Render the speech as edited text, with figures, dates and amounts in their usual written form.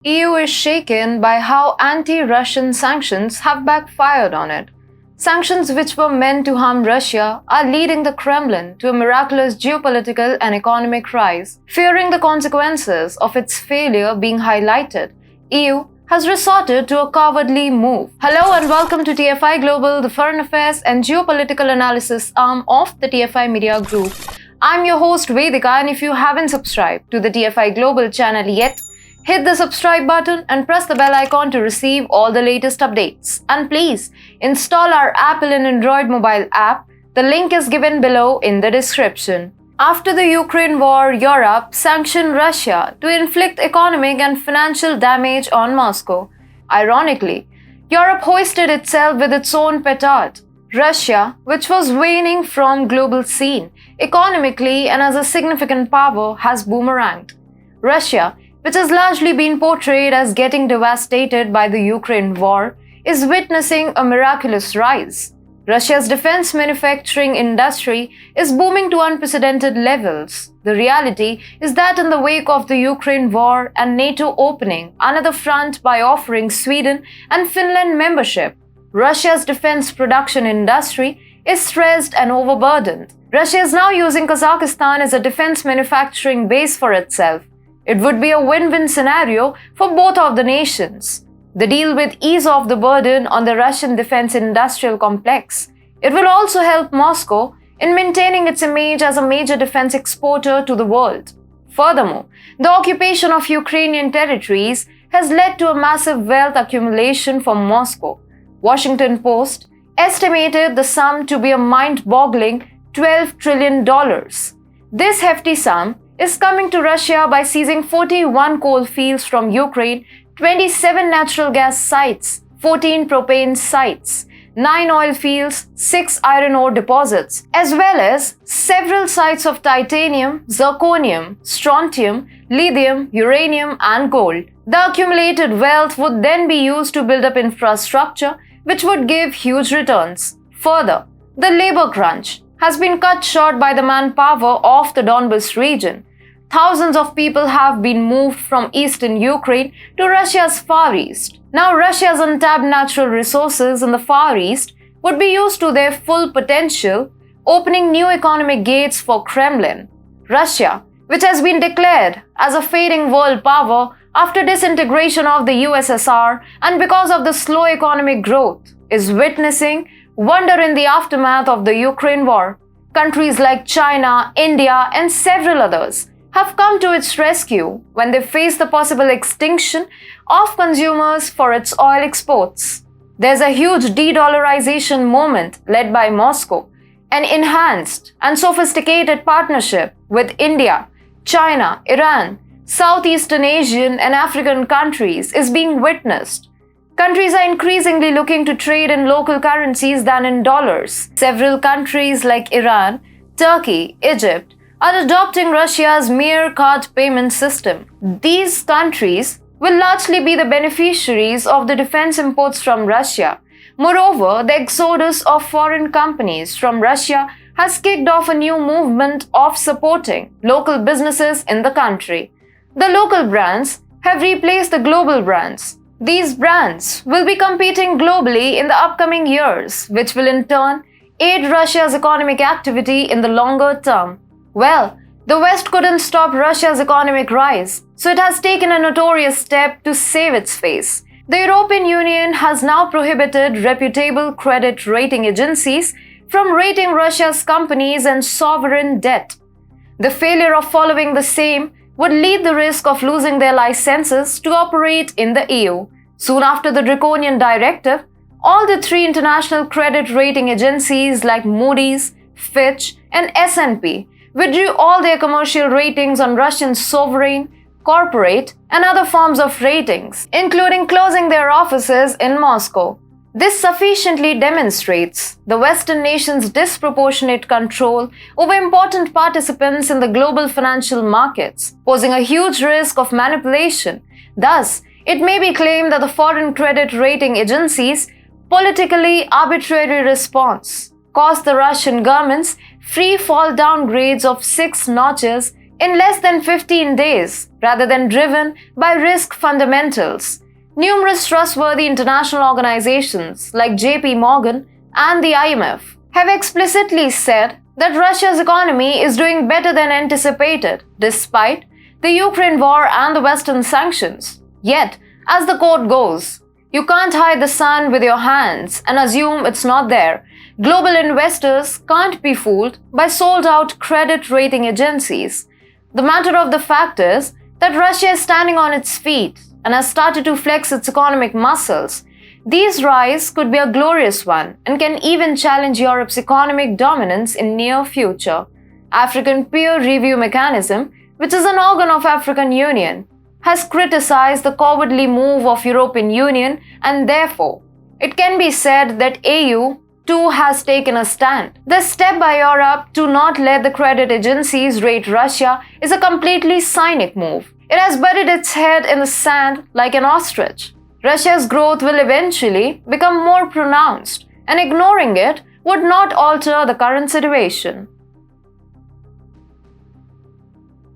EU is shaken by how anti-Russian sanctions have backfired on it. Sanctions which were meant to harm Russia are leading the Kremlin to a miraculous geopolitical and economic rise. Fearing the consequences of its failure being highlighted, EU has resorted to a cowardly move. Hello and welcome to TFI Global, the foreign affairs and geopolitical analysis arm of the TFI Media Group. I'm your host Vedika, and if you haven't subscribed to the TFI Global channel yet, hit the subscribe button and press the bell icon to receive all the latest updates. And please install our Apple and Android mobile app. The link is given below in the description. After the Ukraine war, Europe sanctioned Russia to inflict economic and financial damage on Moscow. Ironically, Europe hoisted itself with its own petard. Russia, which was waning from global scene economically and as a significant power, has boomeranged. Russia, which has largely been portrayed as getting devastated by the Ukraine war, is witnessing a miraculous rise. Russia's defense manufacturing industry is booming to unprecedented levels. The reality is that in the wake of the Ukraine war and NATO opening another front by offering Sweden and Finland membership, Russia's defense production industry is stressed and overburdened. Russia is now using Kazakhstan as a defense manufacturing base for itself. It would be a win-win scenario for both of the nations. The deal will ease off the burden on the Russian defense industrial complex. It will also help Moscow in maintaining its image as a major defense exporter to the world. Furthermore, the occupation of Ukrainian territories has led to a massive wealth accumulation for Moscow. Washington Post estimated the sum to be a mind-boggling $12 trillion. This hefty sum is coming to Russia by seizing 41 coal fields from Ukraine, 27 natural gas sites, 14 propane sites, 9 oil fields, 6 iron ore deposits, as well as several sites of titanium, zirconium, strontium, lithium, uranium, and gold. The accumulated wealth would then be used to build up infrastructure, which would give huge returns. Further, the labor crunch has been cut short by the manpower of the Donbas region. Thousands of people have been moved from eastern Ukraine to Russia's Far East. Now, Russia's untapped natural resources in the Far East would be used to their full potential, opening new economic gates for Kremlin. Russia, which has been declared as a fading world power after disintegration of the USSR and because of the slow economic growth, is witnessing wonder in the aftermath of the Ukraine war. Countries like China, India, and several others have come to its rescue when they face the possible extinction of consumers for its oil exports. There's a huge de-dollarization movement led by Moscow. An enhanced and sophisticated partnership with India, China, Iran, Southeastern Asian and African countries is being witnessed. Countries are increasingly looking to trade in local currencies than in dollars. Several countries like Iran, Turkey, Egypt are adopting Russia's mere card payment system. These countries will largely be the beneficiaries of the defense imports from Russia. Moreover, the exodus of foreign companies from Russia has kicked off a new movement of supporting local businesses in the country. The local brands have replaced the global brands. These brands will be competing globally in the upcoming years, which will in turn aid Russia's economic activity in the longer term. Well, the West couldn't stop Russia's economic rise, so it has taken a notorious step to save its face. The European Union has now prohibited reputable credit rating agencies from rating Russia's companies and sovereign debt. The failure of following the same would lead the risk of losing their licenses to operate in the EU. Soon after the draconian directive, all the three international credit rating agencies like Moody's, Fitch, and S&P withdrew all their commercial ratings on Russian sovereign, corporate, and other forms of ratings, including closing their offices in Moscow. This sufficiently demonstrates the Western nations' disproportionate control over important participants in the global financial markets, posing a huge risk of manipulation. Thus, it may be claimed that the foreign credit rating agencies' politically arbitrary response caused the Russian government's free fall downgrades of 6 notches in less than 15 days rather than driven by risk fundamentals. Numerous trustworthy international organizations like JP Morgan and the IMF have explicitly said that Russia's economy is doing better than anticipated despite the Ukraine war and the Western sanctions. Yet, as the quote goes, you can't hide the sun with your hands and assume it's not there. Global investors can't be fooled by sold-out credit rating agencies. The matter of the fact is that Russia is standing on its feet and has started to flex its economic muscles. This rise could be a glorious one and can even challenge Europe's economic dominance in near future. African Peer Review Mechanism, which is an organ of African Union, has criticized the cowardly move of European Union, and therefore it can be said that AU too has taken a stand. The step by Europe to not let the credit agencies rate Russia is a completely cynic move. It has buried its head in the sand like an ostrich. Russia's growth will eventually become more pronounced, and ignoring it would not alter the current situation.